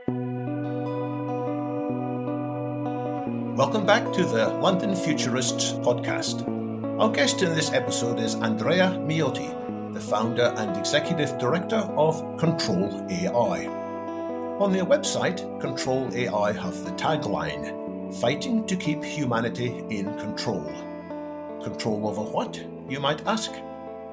Welcome back to the London Futurists podcast. Our guest in this episode is Andrea Miotti, the founder and executive director of ControlAI. On their website, ControlAI have the tagline, "Fighting to keep humanity in control." Control over what, you might ask?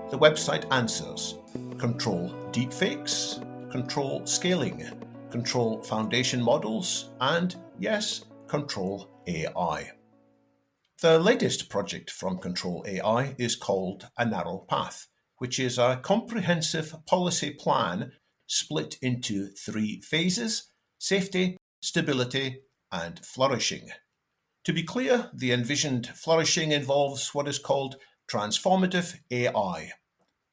The website answers: control deepfakes, control scaling, control foundation models, and yes, control AI. The latest project from ControlAI is called A Narrow Path, which is a comprehensive policy plan split into 3 phases: safety, stability, and flourishing. To be clear, the envisioned flourishing involves what is called Transformative AI.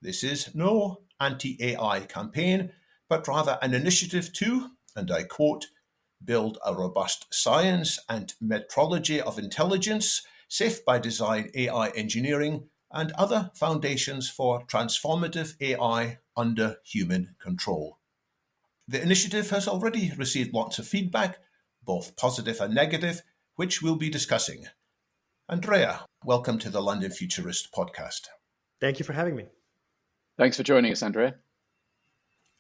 This is no anti-AI campaign, but rather an initiative to, and I quote, "build a robust science and metrology of intelligence, safe by design AI engineering, and other foundations for transformative AI under human control." The initiative has already received lots of feedback, both positive and negative, which we'll be discussing. Andrea, welcome to the London Futurist podcast. Thank you for having me. Thanks for joining us, Andrea.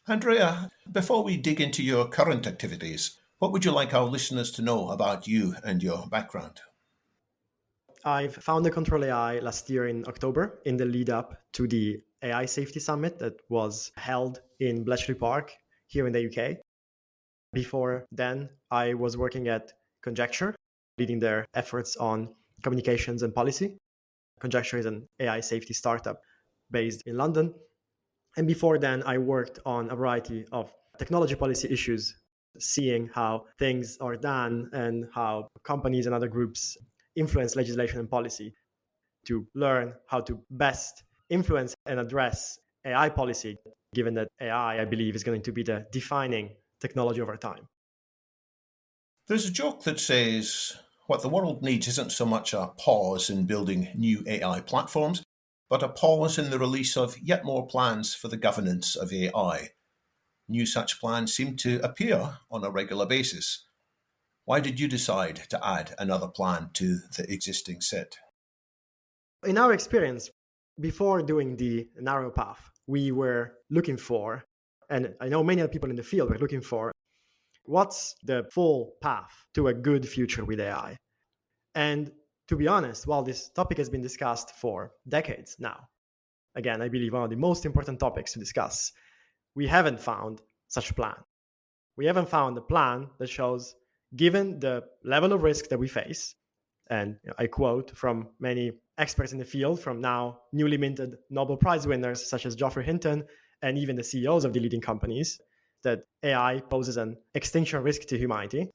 Andrea, before we dig into your current activities, what would you like our listeners to know about you and your background? I've founded ControlAI last year in October in the lead up to the AI Safety Summit that was held in Bletchley Park here in the UK. Before then, I was working at Conjecture, leading their efforts on communications and policy. Conjecture is an AI safety startup based in London. And before then, I worked on a variety of technology policy issues, seeing how things are done and how companies and other groups influence legislation and policy to learn how to best influence and address AI policy, given that AI, I believe, is going to be the defining technology over time. There's a joke that says what the world needs isn't so much a pause in building new AI platforms, but a pause in the release of yet more plans for the governance of AI. New such plans seem to appear on a regular basis. Why did you decide to add another plan to the existing set? In our experience, before doing the narrow path, we were looking for, and I know many other people in the field were looking for, what's the full path to a good future with AI? And to be honest, while this topic has been discussed for decades now, again, I believe one of the most important topics to discuss, we haven't found such a plan. We haven't found a plan that shows, given the level of risk that we face, and I quote from many experts in the field, from now newly minted Nobel Prize winners such as Geoffrey Hinton and even the CEOs of the leading companies, that AI poses an extinction risk to humanity.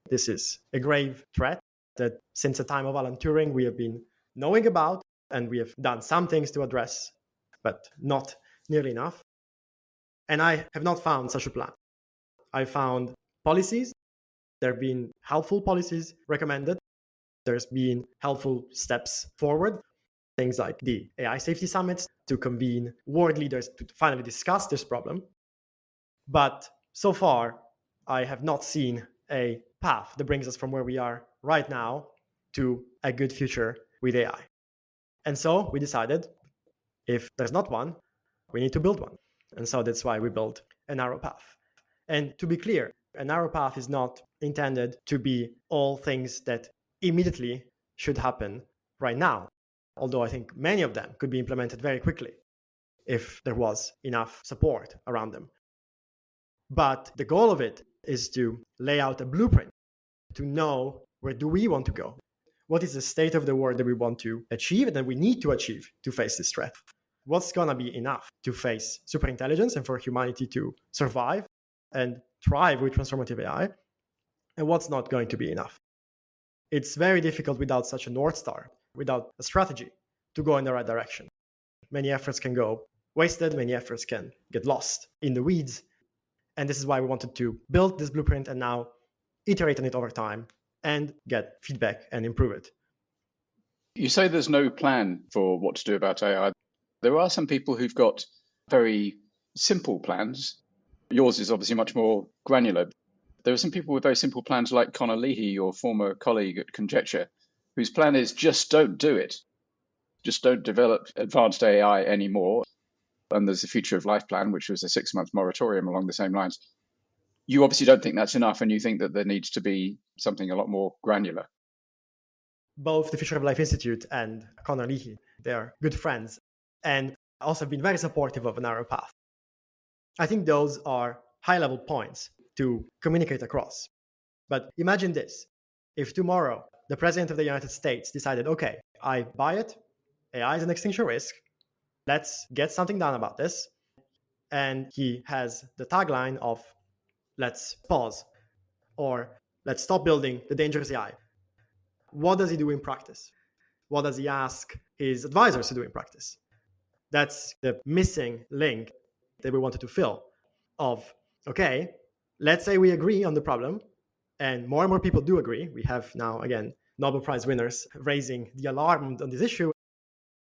This is a grave threat that since the time of Alan Turing we have been knowing about, and we have done some things to address, but not nearly enough. And I have not found such a plan. I found policies. There have been helpful policies recommended. There's been helpful steps forward. Things like the AI safety summits to convene world leaders to finally discuss this problem. But so far, I have not seen a path that brings us from where we are right now to a good future with AI. And so we decided, if there's not one, we need to build one. And so that's why we built a narrow path. And to be clear, a narrow path is not intended to be all things that immediately should happen right now, although I think many of them could be implemented very quickly if there was enough support around them. But the goal of it is to lay out a blueprint, to know where do we want to go? What is the state of the world that we want to achieve and that we need to achieve to face this threat? What's going to be enough to face superintelligence and for humanity to survive and thrive with transformative AI? And what's not going to be enough? It's very difficult without such a North Star, without a strategy to go in the right direction. Many efforts can go wasted, many efforts can get lost in the weeds. And this is why we wanted to build this blueprint and now iterate on it over time and get feedback and improve it. You say there's no plan for what to do about AI. There are some people who've got very simple plans. Yours is obviously much more granular. There are some people with very simple plans like Connor Leahy, your former colleague at Conjecture, whose plan is just don't do it. Just don't develop advanced AI anymore. And there's the Future of Life plan, which was a 6-month moratorium along the same lines. You obviously don't think that's enough, and you think that there needs to be something a lot more granular. Both the Future of Life Institute and Connor Leahy, they're good friends and also have been very supportive of a narrow path. I think those are high-level points to communicate across. But imagine this. If tomorrow the President of the United States decided, okay, I buy it, AI is an extinction risk, let's get something done about this. And he has the tagline of, let's pause, or let's stop building the dangerous AI. What does he do in practice? What does he ask his advisors to do in practice? That's the missing link that we wanted to fill of, okay, let's say we agree on the problem, and more people do agree. We have now, again, Nobel Prize winners raising the alarm on this issue.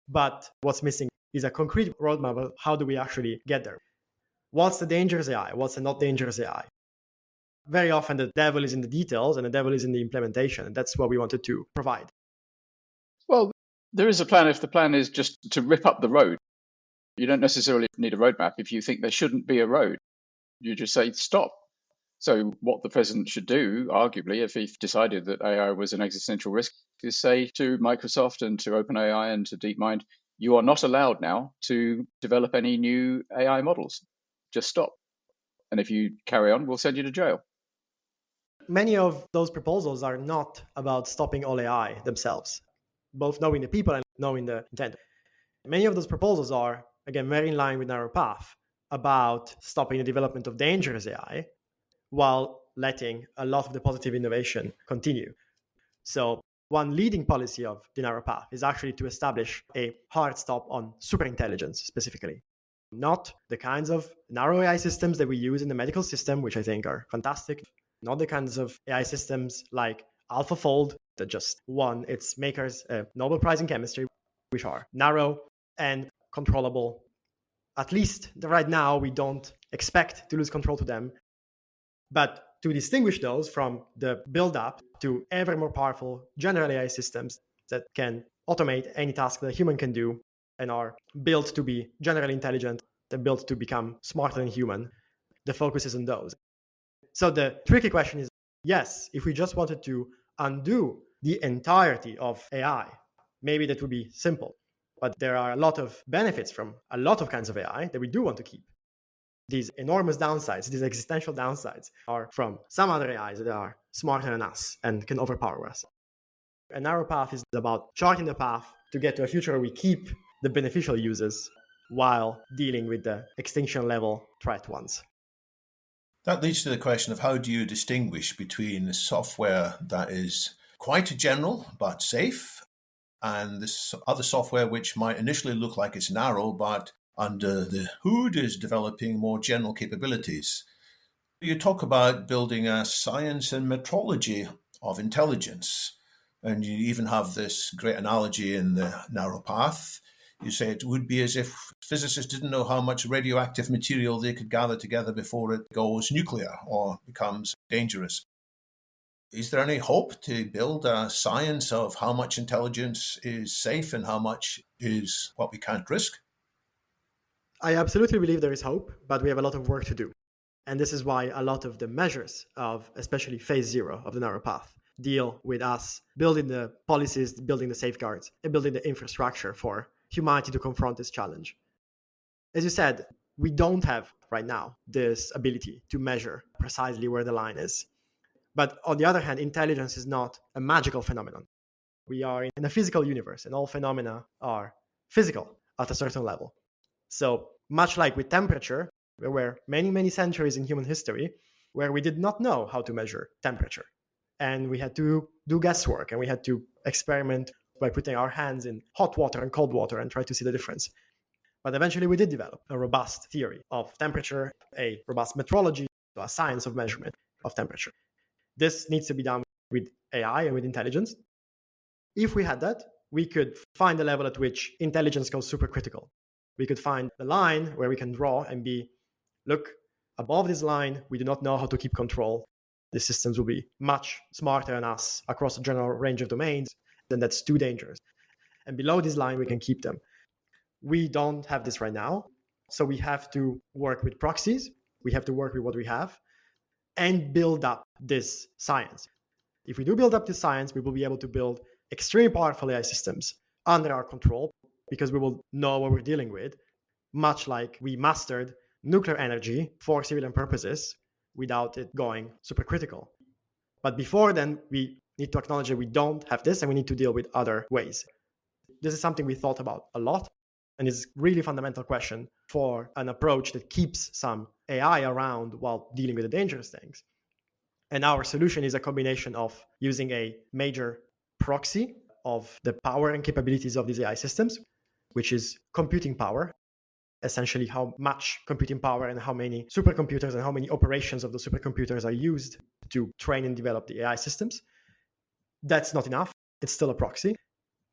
But what's missing is a concrete roadmap of how do we actually get there? What's the dangerous AI? What's the not dangerous AI? Very often the devil is in the details and the devil is in the implementation. And that's what we wanted to provide. Well, there is a plan if the plan is just to rip up the road. You don't necessarily need a roadmap if you think there shouldn't be a road. You just say stop. So what the president should do, arguably, if he decided that AI was an existential risk, is say to Microsoft and to OpenAI and to DeepMind, you are not allowed now to develop any new AI models. Just stop. And if you carry on, we'll send you to jail. Many of those proposals are not about stopping all AI themselves, both knowing the people and knowing the intent. Many of those proposals are, again, very in line with Narrow Path, about stopping the development of dangerous AI while letting a lot of the positive innovation continue. So one leading policy of the Narrow Path is actually to establish a hard stop on superintelligence specifically. Not the kinds of narrow AI systems that we use in the medical system, which I think are fantastic. Not the kinds of AI systems like AlphaFold that just won its makers a Nobel Prize in chemistry, which are narrow and controllable. At least right now, we don't expect to lose control to them. But to distinguish those from the build-up to ever more powerful general AI systems that can automate any task that a human can do and are built to be generally intelligent, they're built to become smarter than human, the focus is on those. So the tricky question is, yes, if we just wanted to undo the entirety of AI, maybe that would be simple. But there are a lot of benefits from a lot of kinds of AI that we do want to keep. These enormous downsides, these existential downsides, are from some other AIs that are smarter than us and can overpower us. A narrow path is about charting the path to get to a future where we keep the beneficial uses while dealing with the extinction level threat ones. That leads to the question of how do you distinguish between software that is quite general but safe and this other software which might initially look like it's narrow but under the hood is developing more general capabilities. You talk about building a science and metrology of intelligence, and you even have this great analogy in the narrow path. You say it would be as if physicists didn't know how much radioactive material they could gather together before it goes nuclear or becomes dangerous. Is there any hope to build a science of how much intelligence is safe and how much is what we can't risk? I absolutely believe there is hope, but we have a lot of work to do. And this is why a lot of the measures of especially phase 0 of the narrow path deal with us building the policies, building the safeguards, and building the infrastructure for humanity to confront this challenge. As you said, we don't have right now this ability to measure precisely where the line is. But on the other hand, intelligence is not a magical phenomenon. We are in a physical universe, and all phenomena are physical at a certain level. So much like with temperature, there were many centuries in human history where we did not know how to measure temperature. And we had to do guesswork, and we had to experiment by putting our hands in hot water and cold water and try to see the difference. But eventually we did develop a robust theory of temperature, a robust metrology, a science of measurement of temperature. This needs to be done with AI and with intelligence. If we had that, we could find the level at which intelligence goes supercritical. We could find the line where we can draw and be, look, above this line, we do not know how to keep control. the systems will be much smarter than us across a general range of domains, then that's too dangerous. And below this line, we can keep them. We don't have this right now. So we have to work with proxies. We have to work with what we have and build up this science. If we do build up this science, we will be able to build extremely powerful AI systems under our control because we will know what we're dealing with, much like we mastered nuclear energy for civilian purposes without it going supercritical. But before then, we need to acknowledge that we don't have this and we need to deal with other ways. This is something we thought about a lot, and it's a really fundamental question for an approach that keeps some AI around while dealing with the dangerous things. And our solution is a combination of using a major proxy of the power and capabilities of these AI systems, which is computing power, essentially how much computing power and how many supercomputers and how many operations of the supercomputers are used to train and develop the AI systems. That's not enough. It's still a proxy.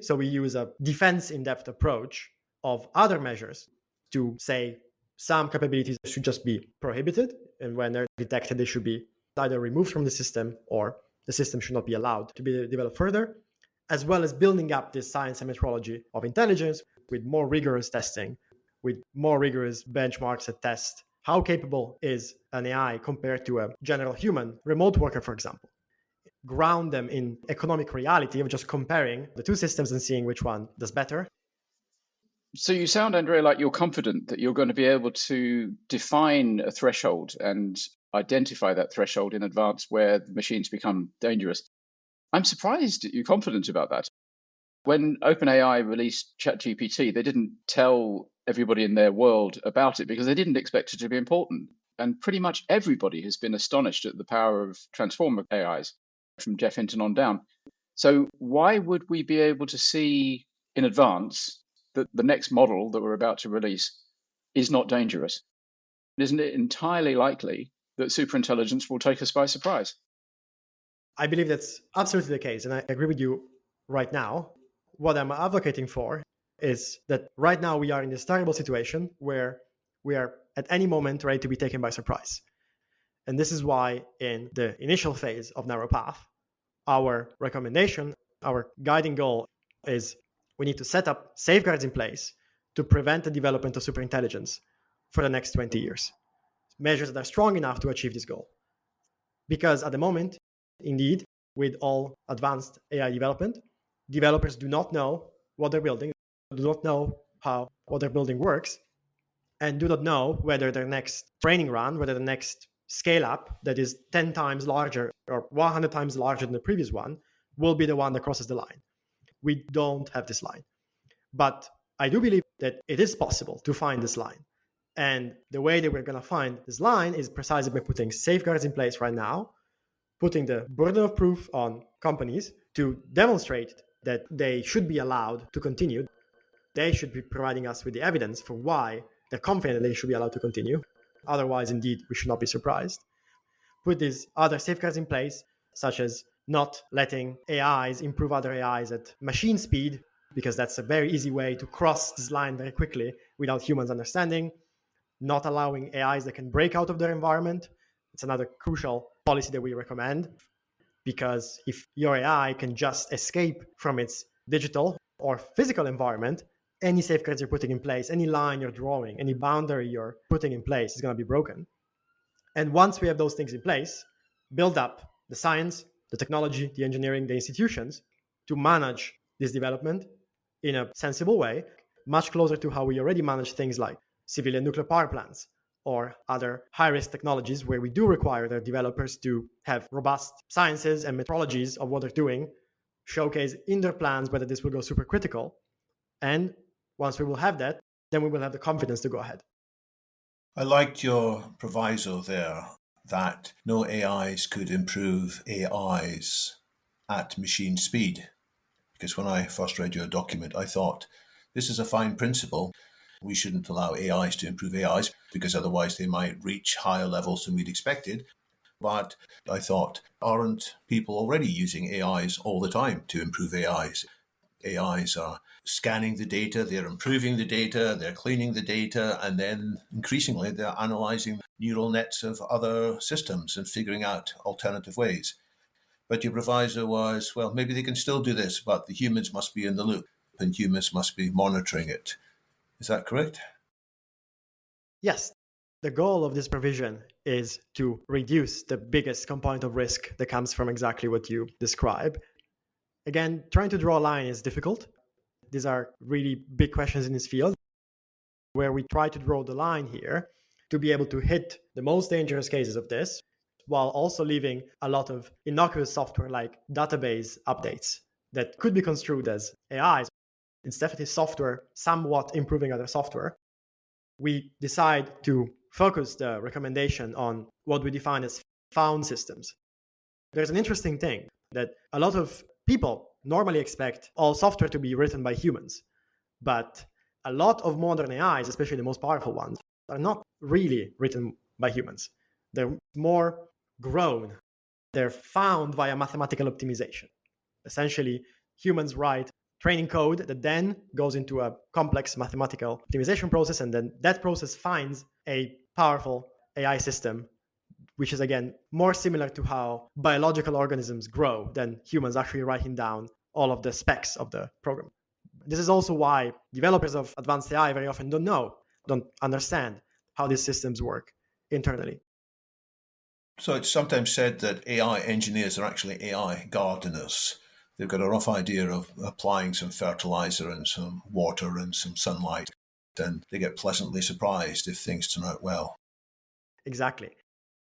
So we use a defense in-depth approach of other measures to say some capabilities should just be prohibited, and when they're detected, they should be either removed from the system or the system should not be allowed to be developed further, as well as building up this science and metrology of intelligence with more rigorous testing, with more rigorous benchmarks that test how capable is an AI compared to a general human remote worker, for example. Ground them in economic reality of just comparing the two systems and seeing which one does better. So you sound, Andrea, like you're confident that you're going to be able to define a threshold and identify that threshold in advance where the machines become dangerous. I'm surprised that you're confident about that. When OpenAI released ChatGPT, they didn't tell everybody in their world about it because they didn't expect it to be important. And pretty much everybody has been astonished at the power of Transformative AIs from Jeff Hinton on down. So why would we be able to see in advance that the next model that we're about to release is not dangerous? Isn't it entirely likely that superintelligence will take us by surprise? I believe that's absolutely the case, and I agree with you right now. What I'm advocating for is that right now we are in this terrible situation where we are at any moment ready to be taken by surprise. And this is why in the initial phase of Narrow Path, our recommendation, our guiding goal is we need to set up safeguards in place to prevent the development of superintelligence for the next 20 years. Measures that are strong enough to achieve this goal. Because at the moment, indeed, with all advanced AI development, developers do not know what they're building, do not know how what they're building works, and do not know whether their next training run, whether the next scale up that is 10 times larger or 100 times larger than the previous one will be the one that crosses the line. We don't have this line. But I do believe that it is possible to find this line. And the way that we're going to find this line is precisely by putting safeguards in place right now, putting the burden of proof on companies to demonstrate that they should be allowed to continue. They should be providing us with the evidence for why they're confident that they should be allowed to continue. Otherwise, indeed, we should not be surprised. Put these other safeguards in place, such as not letting AIs improve other AIs at machine speed, because that's a very easy way to cross this line very quickly without humans understanding. Not allowing AIs that can break out of their environment. It's another crucial policy that we recommend, because if your AI can just escape from its digital or physical environment, any safeguards you're putting in place, any line you're drawing, any boundary you're putting in place is going to be broken. And once we have those things in place, build up the science, the technology, the engineering, the institutions to manage this development in a sensible way, much closer to how we already manage things like civilian nuclear power plants or other high-risk technologies where we do require their developers to have robust sciences and metrologies of what they're doing, showcase in their plans whether this will go supercritical. And once we will have that, then we will have the confidence to go ahead. I liked your proviso there that no AIs could improve AIs at machine speed. Because when I first read your document, I thought, this is a fine principle. We shouldn't allow AIs to improve AIs because otherwise they might reach higher levels than we'd expected. But I thought, aren't people already using AIs all the time to improve AIs? AIs are scanning the data, they're improving the data, they're cleaning the data, and then increasingly they're analyzing neural nets of other systems and figuring out alternative ways. But your proviso was, well, maybe they can still do this, but the humans must be in the loop and humans must be monitoring it. Is that correct? Yes. The goal of this provision is to reduce the biggest component of risk that comes from exactly what you describe. Again, trying to draw a line is difficult. These are really big questions in this field, where we try to draw the line here to be able to hit the most dangerous cases of this, while also leaving a lot of innocuous software like database updates that could be construed as AIs. It's definitely software somewhat improving other software. We decide to focus the recommendation on what we define as found systems. There's an interesting thing that a lot of people normally expect all software to be written by humans, but a lot of modern AIs, especially the most powerful ones, are not really written by humans. They're more grown. They're found via mathematical optimization. Essentially, humans write training code that then goes into a complex mathematical optimization process, and then that process finds a powerful AI system, which is, again, more similar to how biological organisms grow than humans actually writing down all of the specs of the program. This is also why developers of advanced AI very often don't understand how these systems work internally. So it's sometimes said that AI engineers are actually AI gardeners. They've got a rough idea of applying some fertilizer and some water and some sunlight, and they get pleasantly surprised if things turn out well. Exactly.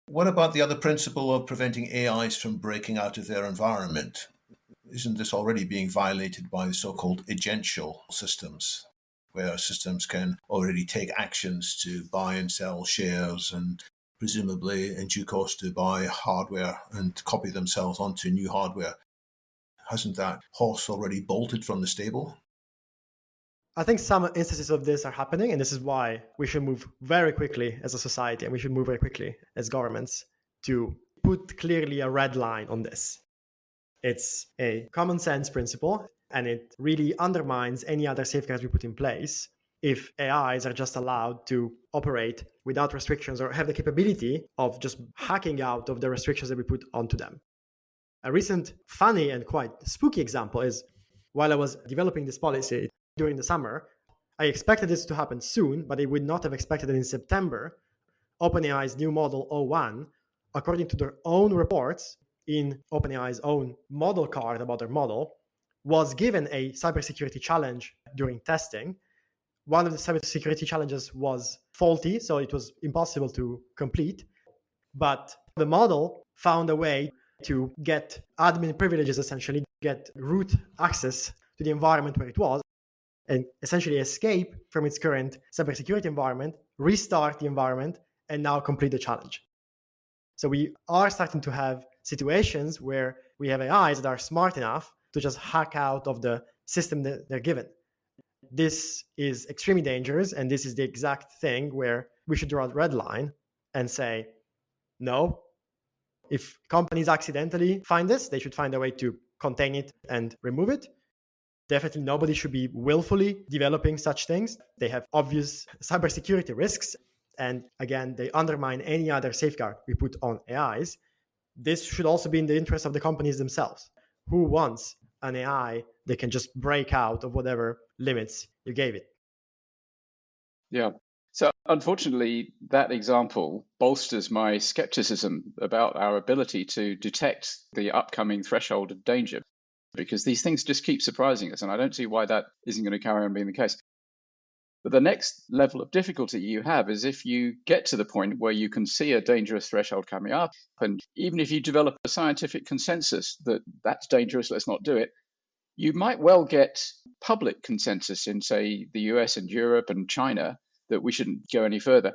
What about the other principle of preventing AIs from breaking out of their environment? Isn't this already being violated by the so-called agential systems, where systems can already take actions to buy and sell shares and presumably in due course to buy hardware and copy themselves onto new hardware? Hasn't that horse already bolted from the stable? I think some instances of this are happening, and this is why we should move very quickly as a society, and we should move very quickly as governments to put clearly a red line on this. It's a common sense principle, and it really undermines any other safeguards we put in place if AIs are just allowed to operate without restrictions or have the capability of just hacking out of the restrictions that we put onto them. A recent funny and quite spooky example is, while I was developing this policy during the summer, I expected this to happen soon, but I would not have expected it in September. OpenAI's new model O1, according to their own reports in OpenAI's own model card about their model, was given a cybersecurity challenge during testing. One of the cybersecurity challenges was faulty, so it was impossible to complete. But the model found a way to get admin privileges, essentially, get root access to the environment where it was, and essentially escape from its current cybersecurity environment, restart the environment, and now complete the challenge. So we are starting to have situations where we have AIs that are smart enough to just hack out of the system that they're given. This is extremely dangerous, and this is the exact thing where we should draw a red line and say, no, if companies accidentally find this, they should find a way to contain it and remove it. Definitely nobody should be willfully developing such things. They have obvious cybersecurity risks. And again, they undermine any other safeguard we put on AIs. This should also be in the interest of the companies themselves. Who wants an AI that can just break out of whatever limits you gave it? Yeah. So unfortunately, that example bolsters my skepticism about our ability to detect the upcoming threshold of danger, because these things just keep surprising us, and I don't see why that isn't going to carry on being the case. But the next level of difficulty you have is if you get to the point where you can see a dangerous threshold coming up, and even if you develop a scientific consensus that that's dangerous, let's not do it, you might well get public consensus in, say, the US and Europe and China that we shouldn't go any further.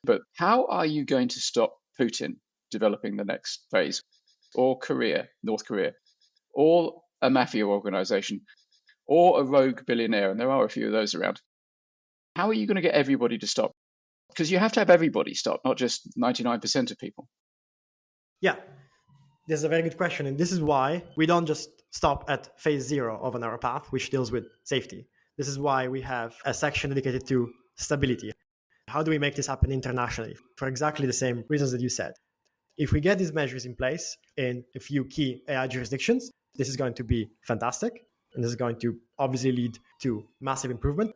But how are you going to stop Putin developing the next phase, or Korea, North Korea, or a mafia organization, or a rogue billionaire? And there are a few of those around. How are you going to get everybody to stop? Because you have to have everybody stop, not just 99% of people. Yeah, This is a very good question. And this is why we don't just stop at phase 0 of a narrow path, which deals with safety. This is why we have a section dedicated to stability. How do we make this happen internationally? For exactly the same reasons that you said. If we get these measures in place in a few key AI jurisdictions, this is going to be fantastic. And this is going to obviously lead to massive improvement.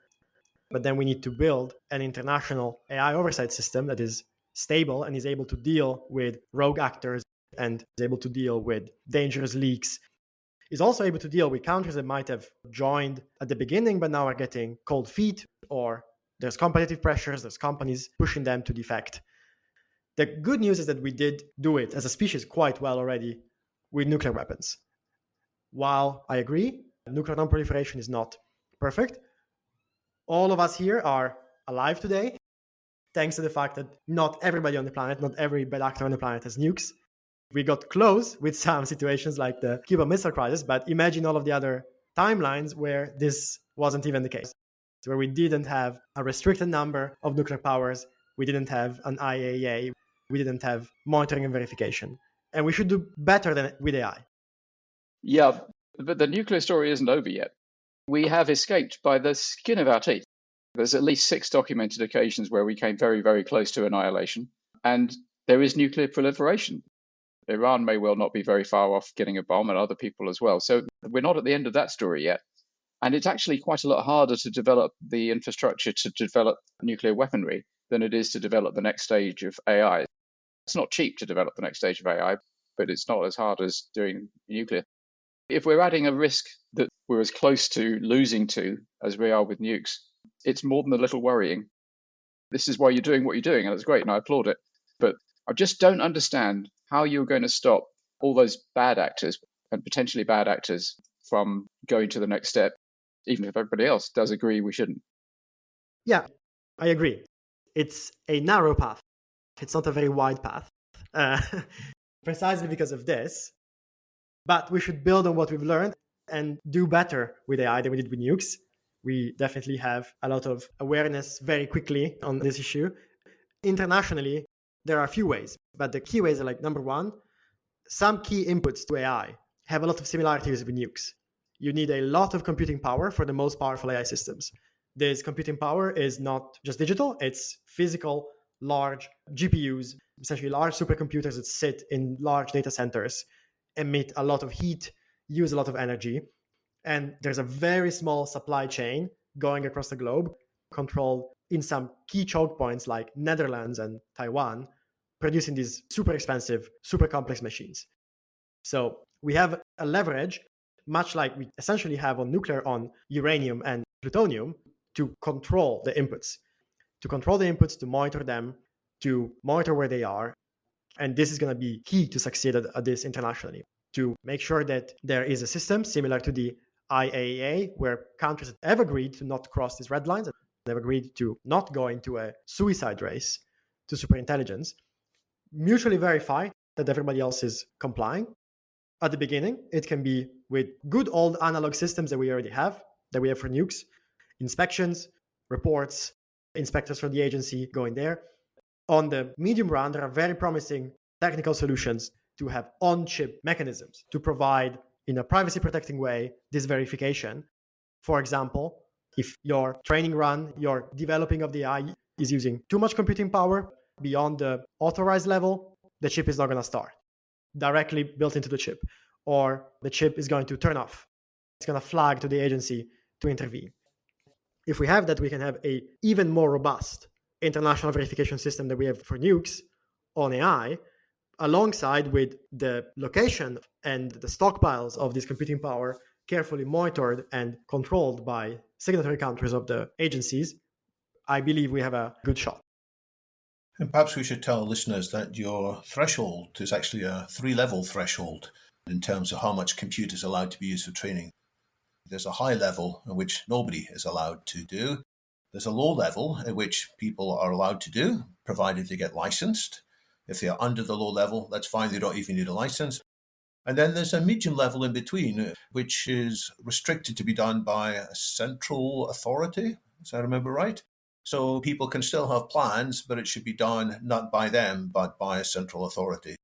But then we need to build an international AI oversight system that is stable and is able to deal with rogue actors and is able to deal with dangerous leaks, is also able to deal with countries that might have joined at the beginning but now are getting cold feet, or there's competitive pressures, there's companies pushing them to defect. The good news is that we did do it as a species quite well already with nuclear weapons. While I agree, nuclear non-proliferation is not perfect, all of us here are alive today thanks to the fact that not everybody on the planet, not every bad actor on the planet has nukes. We got close with some situations like the Cuban Missile Crisis, but imagine all of the other timelines where this wasn't even the case, where we didn't have a restricted number of nuclear powers, we didn't have an IAEA, we didn't have monitoring and verification. And we should do better than with AI. Yeah, but the nuclear story isn't over yet. We have escaped by the skin of our teeth. There's at least 6 documented occasions where we came very, very close to annihilation. And there is nuclear proliferation. Iran may well not be very far off getting a bomb, and other people as well. So we're not at the end of that story yet. And it's actually quite a lot harder to develop the infrastructure to develop nuclear weaponry than it is to develop the next stage of AI. It's not cheap to develop the next stage of AI, but it's not as hard as doing nuclear. If we're adding a risk that we're as close to losing to as we are with nukes, it's more than a little worrying. This is why you're doing what you're doing, and it's great, and I applaud it. But I just don't understand how you're going to stop all those bad actors and potentially bad actors from going to the next step, even if everybody else does agree we shouldn't. Yeah, I agree. It's a narrow path. It's not a very wide path, precisely because of this. But we should build on what we've learned and do better with AI than we did with nukes. We definitely have a lot of awareness very quickly on this issue. Internationally, there are a few ways, but the key ways are like, number one, some key inputs to AI have a lot of similarities with nukes. You need a lot of computing power for the most powerful AI systems. This computing power is not just digital, it's physical, large GPUs, essentially large supercomputers that sit in large data centers, emit a lot of heat, use a lot of energy. And there's a very small supply chain going across the globe, controlled in some key choke points like Netherlands and Taiwan, producing these super expensive, super complex machines. So we have a leverage, much like we essentially have on nuclear on uranium and plutonium, to control the inputs, to monitor them, to monitor where they are. And this is going to be key to succeed at this internationally, to make sure that there is a system similar to the IAEA, where countries have agreed to not cross these red lines, and they've agreed to not go into a suicide race to superintelligence, mutually verify that everybody else is complying. At the beginning, it can be with good old analog systems that we already have, that we have for nukes, inspections, reports, inspectors from the agency going there. On the medium run, there are very promising technical solutions to have on-chip mechanisms to provide, in a privacy-protecting way, this verification. For example, if your training run, your developing of the AI is using too much computing power beyond the authorized level, the chip is not going to start directly built into the chip, or the chip is going to turn off. It's going to flag to the agency to intervene. If we have that, we can have an even more robust international verification system that we have for nukes on AI, alongside with the location and the stockpiles of this computing power carefully monitored and controlled by signatory countries of the agencies. I believe we have a good shot. And perhaps we should tell listeners that your threshold is actually a 3-level threshold in terms of how much compute is allowed to be used for training. There's a high level in which nobody is allowed to do. There's a low level in which people are allowed to do, provided they get licensed. If they're under the low level, that's fine. They don't even need a license. And then there's a medium level in between, which is restricted to be done by a central authority, as I remember right. So people can still have plans, but it should be done not by them, but by a central authority.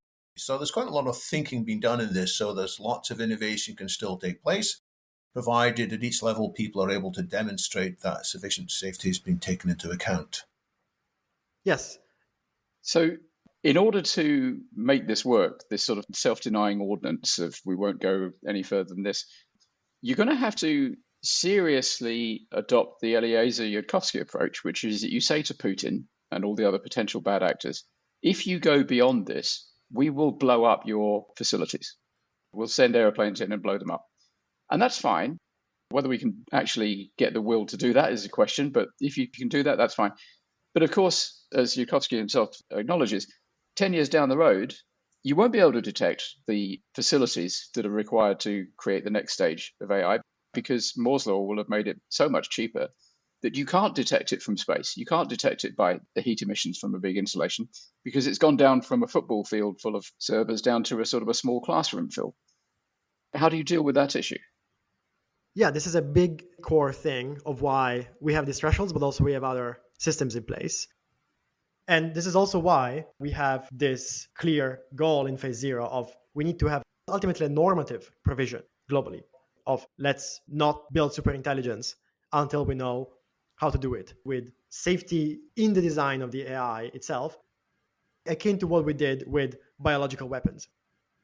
So there's quite a lot of thinking being done in this. So there's lots of innovation can still take place, provided at each level people are able to demonstrate that sufficient safety has been taken into account. Yes. So in order to make this work, this sort of self-denying ordinance of we won't go any further than this, you're going to have to seriously adopt the Eliezer Yudkowsky approach, which is that you say to Putin and all the other potential bad actors, if you go beyond this, we will blow up your facilities. We'll send airplanes in and blow them up. And that's fine. Whether we can actually get the will to do that is a question, but if you can do that, that's fine. But of course, as Yudkowsky himself acknowledges, 10 years down the road, you won't be able to detect the facilities that are required to create the next stage of AI because Moore's law will have made it so much cheaper that you can't detect it from space. You can't detect it by the heat emissions from a big installation because it's gone down from a football field full of servers down to a sort of a small classroom fill. How do you deal with that issue? Yeah, this is a big core thing of why we have these thresholds, but also we have other systems in place. And this is also why we have this clear goal in phase 0 of we need to have ultimately a normative provision globally of let's not build superintelligence until we know how to do it with safety in the design of the AI itself, akin to what we did with biological weapons.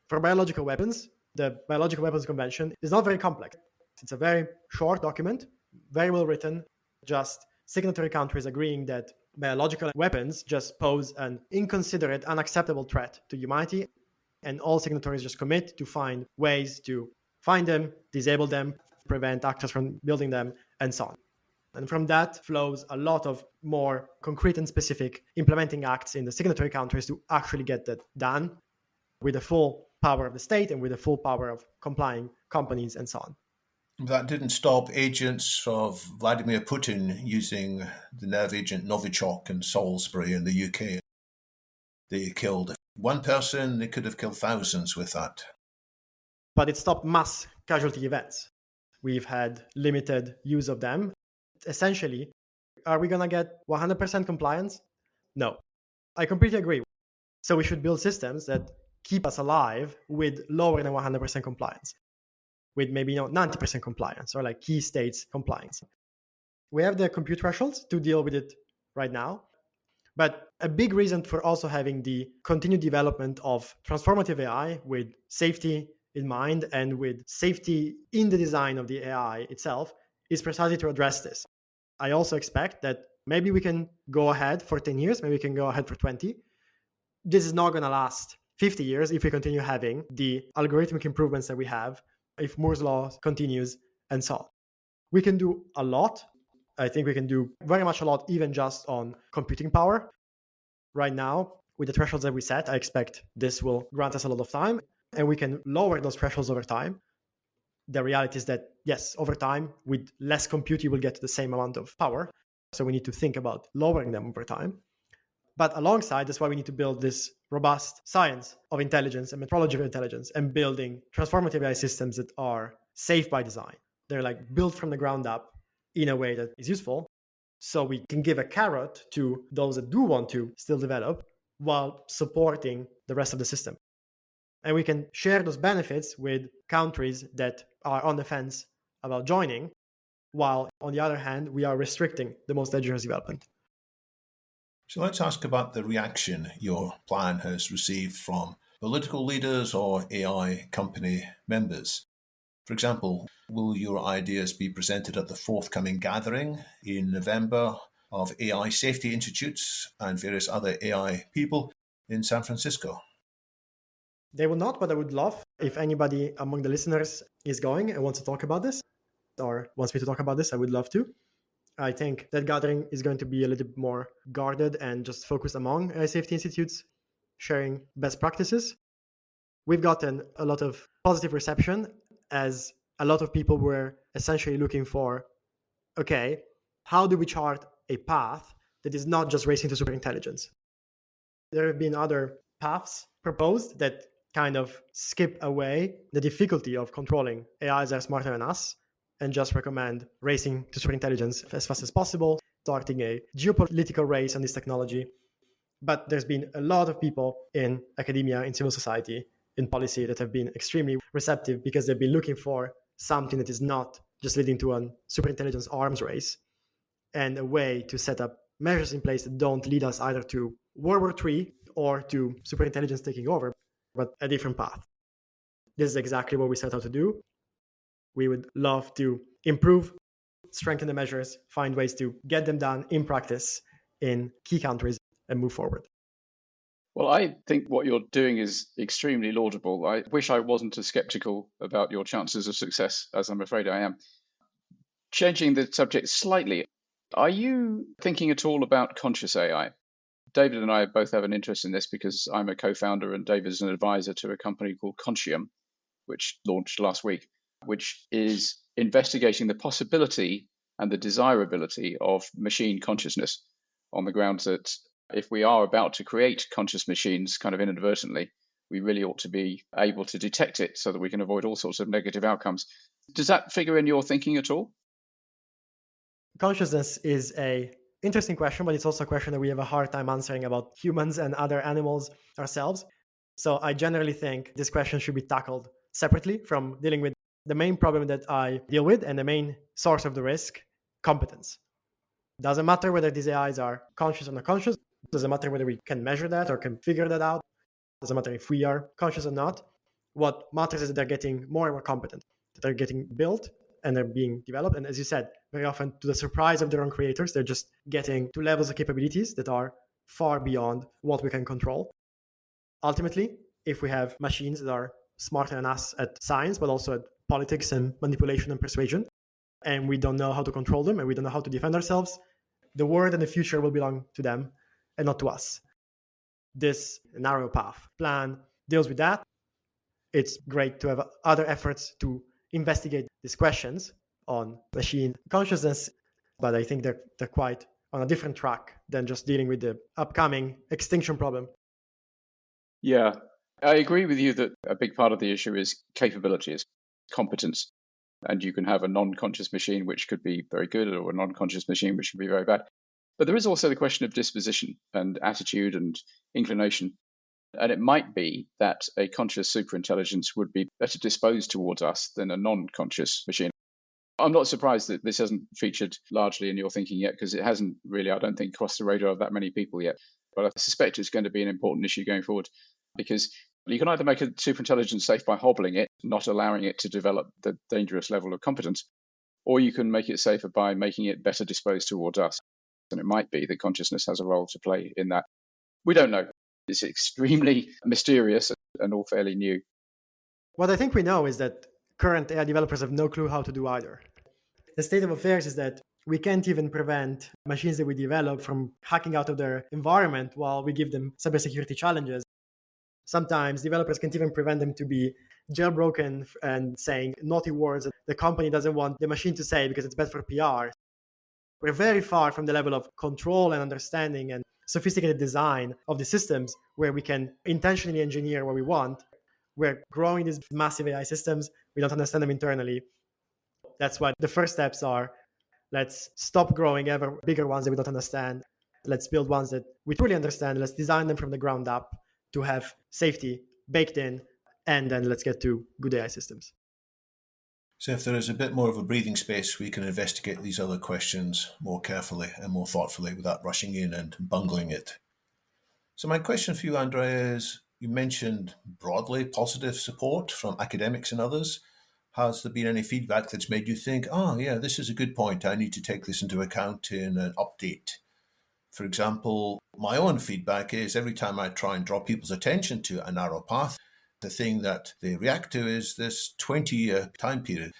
For biological weapons, the Biological Weapons Convention is not very complex. It's a very short document, very well written, just signatory countries agreeing that biological weapons just pose an inconsiderate, unacceptable threat to humanity, and all signatories just commit to find ways to find them, disable them, prevent actors from building them, and so on. And from that flows a lot of more concrete and specific implementing acts in the signatory countries to actually get that done with the full power of the state and with the full power of complying companies and so on. That didn't stop agents of Vladimir Putin using the nerve agent Novichok in Salisbury in the UK. They killed one person, they could have killed thousands with that. But it stopped mass casualty events. We've had limited use of them. Essentially, are we going to get 100% compliance? No. I completely agree. So we should build systems that keep us alive with lower than 100% compliance, with maybe 90% compliance or like key states compliance. We have the compute thresholds to deal with it right now. But a big reason for also having the continued development of transformative AI with safety in mind and with safety in the design of the AI itself is precisely to address this. I also expect that maybe we can go ahead for 10 years, maybe we can go ahead for 20. This is not going to last 50 years if we continue having the algorithmic improvements that we have, if Moore's law continues, and so on. We can do a lot. I think we can do very much a lot, even just on computing power. Right now, with the thresholds that we set, I expect this will grant us a lot of time, and we can lower those thresholds over time. The reality is that, yes, over time, with less compute, you will get to the same amount of power. So we need to think about lowering them over time. But alongside, that's why we need to build this robust science of intelligence and metrology of intelligence and building transformative AI systems that are safe by design. They're like built from the ground up in a way that is useful. So we can give a carrot to those that do want to still develop while supporting the rest of the system. And we can share those benefits with countries that are on the fence about joining, while on the other hand, we are restricting the most dangerous development. So let's ask about the reaction your plan has received from political leaders or AI company members. For example, will your ideas be presented at the forthcoming gathering in November of AI safety institutes and various other AI people in San Francisco? They will not, but I would love if anybody among the listeners is going and wants to talk about this or wants me to talk about this, I would love to. I think that gathering is going to be a little bit more guarded and just focused among AI safety institutes, sharing best practices. We've gotten a lot of positive reception as a lot of people were essentially looking for, okay, how do we chart a path that is not just racing to superintelligence? There have been other paths proposed that kind of skip away the difficulty of controlling AIs that are smarter than us and just recommend racing to superintelligence as fast as possible, starting a geopolitical race on this technology. But there's been a lot of people in academia, in civil society, in policy that have been extremely receptive because they've been looking for something that is not just leading to a superintelligence arms race, and a way to set up measures in place that don't lead us either to World War III or to superintelligence taking over, but a different path. This is exactly what we set out to do. We would love to improve, strengthen the measures, find ways to get them done in practice in key countries and move forward. Well, I think what you're doing is extremely laudable. I wish I wasn't as skeptical about your chances of success as I'm afraid I am. Changing the subject slightly, are you thinking at all about conscious AI? David and I both have an interest in this because I'm a co-founder and David is an advisor to a company called Contium, which launched last week, which is investigating the possibility and the desirability of machine consciousness on the grounds that if we are about to create conscious machines kind of inadvertently, we really ought to be able to detect it so that we can avoid all sorts of negative outcomes. Does that figure in your thinking at all? Consciousness is an interesting question, but it's also a question that we have a hard time answering about humans and other animals ourselves. So I generally think this question should be tackled separately from dealing with the main problem that I deal with and the main source of the risk, competence. Doesn't matter whether these AIs are conscious or not conscious. Doesn't matter whether we can measure that or can figure that out. Doesn't matter if we are conscious or not. What matters is that they're getting more and more competent, that they're getting built and they're being developed. And as you said, very often to the surprise of their own creators, they're just getting to levels of capabilities that are far beyond what we can control. Ultimately, if we have machines that are smarter than us at science, but also at politics and manipulation and persuasion, and we don't know how to control them and we don't know how to defend ourselves, the world and the future will belong to them and not to us. This narrow path plan deals with that. It's great to have other efforts to investigate these questions on machine consciousness, but I think they're quite on a different track than just dealing with the upcoming extinction problem. Yeah, I agree with you that a big part of the issue is capability, is competence. And you can have a non-conscious machine which could be very good or a non-conscious machine which could be very bad. But there is also the question of disposition and attitude and inclination. And it might be that a conscious superintelligence would be better disposed towards us than a non-conscious machine. I'm not surprised that this hasn't featured largely in your thinking yet, because it hasn't really, I don't think, crossed the radar of that many people yet. But I suspect it's going to be an important issue going forward, because you can either make a superintelligence safe by hobbling it, not allowing it to develop the dangerous level of competence, or you can make it safer by making it better disposed towards us. And it might be that consciousness has a role to play in that. We don't know. It's extremely mysterious and all fairly new. What I think we know is that current AI developers have no clue how to do either. The state of affairs is that we can't even prevent machines that we develop from hacking out of their environment while we give them cybersecurity challenges. Sometimes developers can't even prevent them to be jailbroken and saying naughty words that the company doesn't want the machine to say because it's bad for PR. We're very far from the level of control and understanding and sophisticated design of the systems where we can intentionally engineer what we want. We're growing these massive AI systems. We don't understand them internally. That's why the first steps are, let's stop growing ever bigger ones that we don't understand. Let's build ones that we truly understand. Let's design them from the ground up to have safety baked in, and then let's get to good AI systems. So if there is a bit more of a breathing space, we can investigate these other questions more carefully and more thoughtfully without rushing in and bungling it. So my question for you, Andrea, is you mentioned broadly positive support from academics and others. Has there been any feedback that's made you think, oh, yeah, this is a good point. I need to take this into account in an update? For example, my own feedback is every time I try and draw people's attention to a narrow path, the thing that they react to is this 20-year time period.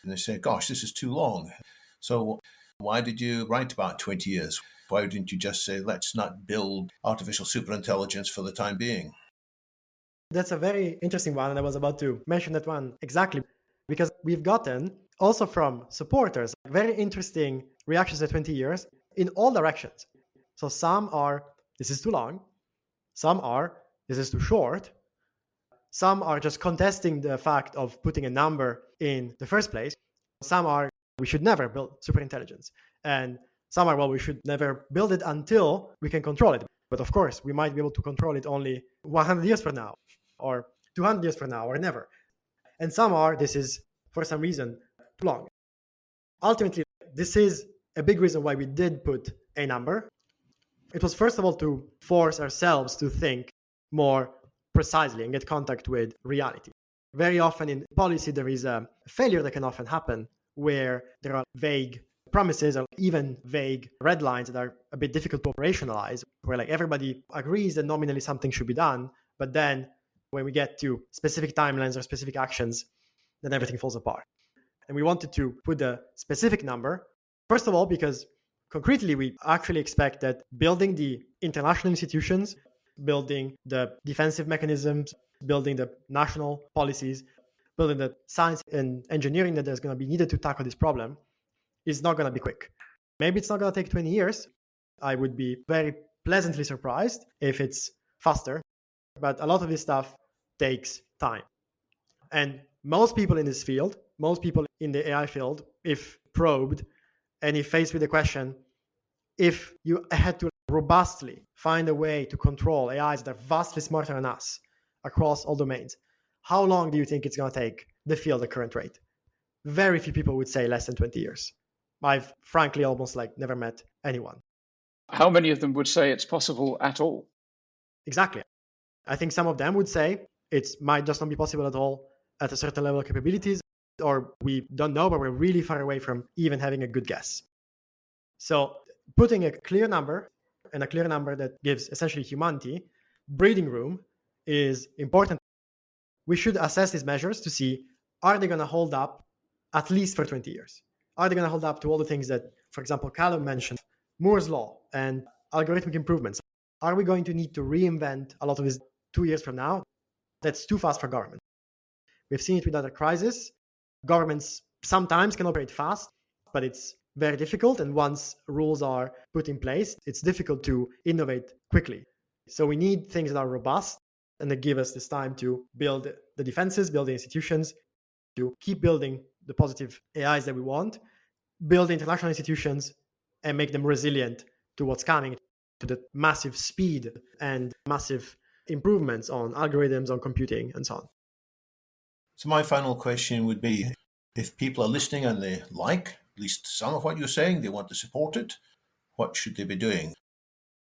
And they say, gosh, this is too long. So why did you write about 20 years? Why didn't you just say, let's not build artificial superintelligence for the time being? That's a very interesting one. And I was about to mention that one exactly, because we've gotten also from supporters very interesting reactions at 20 years in all directions. So some are, this is too long. Some are, this is too short. Some are just contesting the fact of putting a number in the first place. Some are, we should never build superintelligence. And some are, well, we should never build it until we can control it. But of course, we might be able to control it only 100 years from now, or 200 years from now, or never. And this is for some reason too long. Ultimately, this is a big reason why we did put a number. It was first of all to force ourselves to think more precisely and get contact with reality. Very often in policy, there is a failure that can often happen where there are vague promises or even vague red lines that are a bit difficult to operationalize, where like everybody agrees that nominally something should be done, but then when we get to specific timelines or specific actions, then everything falls apart. And we wanted to put a specific number, first of all, because concretely, we actually expect that building the international institutions, building the defensive mechanisms, building the national policies, building the science and engineering that there's going to be needed to tackle this problem is not going to be quick. Maybe it's not going to take 20 years. I would be very pleasantly surprised if it's faster, but a lot of this stuff takes time. And most people in this field, most people in the AI field, if probed and if faced with the question, if you had to robustly find a way to control AIs that are vastly smarter than us across all domains, how long do you think it's going to take the field at current rate? Very few people would say less than 20 years. I've frankly almost never met anyone. How many of them would say it's possible at all? Exactly. I think some of them would say it might just not be possible at all at a certain level of capabilities, or we don't know, but we're really far away from even having a good guess. So putting a clear number, and a clear number that gives essentially humanity breathing room, is important. We should assess these measures to see, are they going to hold up at least for 20 years? Are they going to hold up to all the things that, for example, Callum mentioned, Moore's law and algorithmic improvements? Are we going to need to reinvent a lot of this 2 years from now? That's too fast for government. We've seen it with other crises. Governments sometimes can operate fast, but it's very difficult. And once rules are put in place, it's difficult to innovate quickly. So we need things that are robust and that give us this time to build the defenses, build the institutions, to keep building the positive AIs that we want, build international institutions, and make them resilient to what's coming, to the massive speed and massive improvements on algorithms, on computing, and so on. So my final question would be, if people are listening and they like at least some of what you're saying, they want to support it, what should they be doing?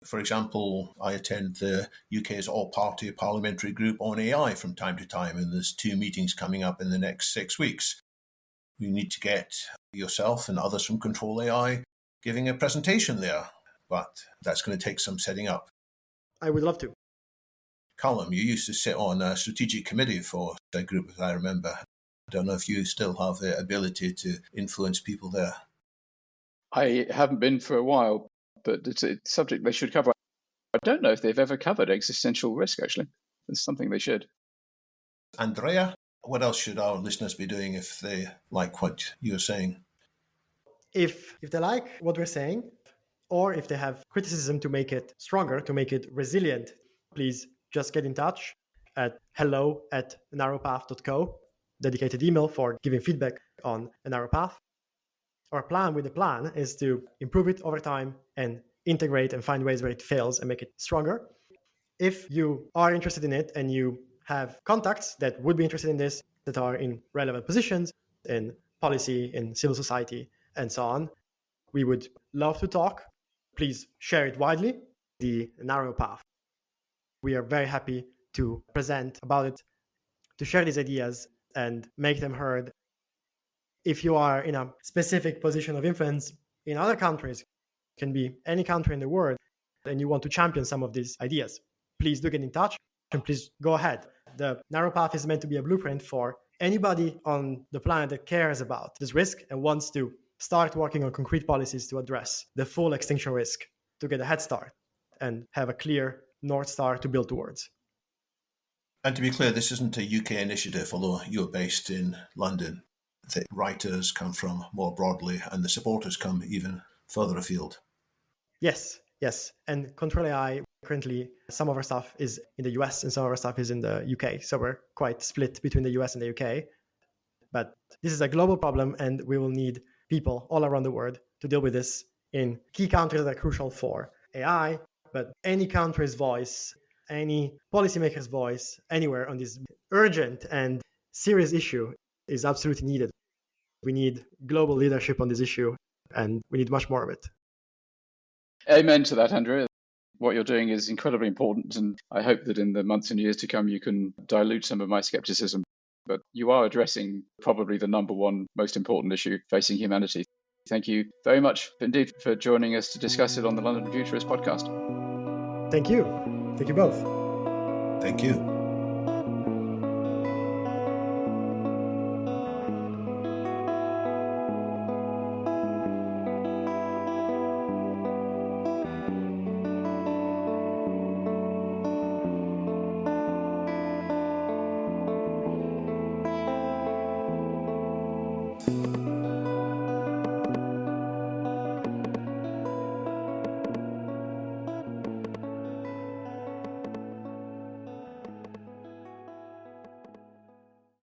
For example, I attend the UK's all-party parliamentary group on AI from time to time, and there's 2 meetings coming up in the next 6 weeks. You need to get yourself and others from ControlAI giving a presentation there, but that's going to take some setting up. I would love to. Callum, you used to sit on a strategic committee for a group, as I remember. I don't know if you still have the ability to influence people there. I haven't been for a while, but it's a subject they should cover. I don't know if they've ever covered existential risk, actually. It's something they should. Andrea, what else should our listeners be doing if they like what you're saying? If they like what we're saying, or if they have criticism to make it stronger, to make it resilient, please just get in touch at hello@narrowpath.co, dedicated email for giving feedback on a narrow path. Our plan with the plan is to improve it over time and integrate and find ways where it fails and make it stronger. If you are interested in it and you have contacts that would be interested in this, that are in relevant positions in policy, in civil society, and so on, we would love to talk. Please share it widely, the narrow path. We are very happy to present about it, to share these ideas and make them heard. If you are in a specific position of influence in other countries, can be any country in the world, and you want to champion some of these ideas, please do get in touch and please go ahead. The narrow path is meant to be a blueprint for anybody on the planet that cares about this risk and wants to start working on concrete policies to address the full extinction risk, to get a head start and have a clear North Star to build towards. And to be clear, this isn't a UK initiative, although you're based in London. The writers come from more broadly and the supporters come even further afield. Yes. And ControlAI, currently, some of our stuff is in the US and some of our stuff is in the UK. So we're quite split between the US and the UK. But this is a global problem and we will need people all around the world to deal with this in key countries that are crucial for AI, but any country's voice, any policymaker's voice anywhere on this urgent and serious issue is absolutely needed. We need global leadership on this issue, and we need much more of it. Amen to that, Andrea. What you're doing is incredibly important, and I hope that in the months and years to come, you can dilute some of my skepticism. But you are addressing probably the number one most important issue facing humanity. Thank you very much indeed for joining us to discuss it on the London Futurists podcast. Thank you. Thank you both. Thank you.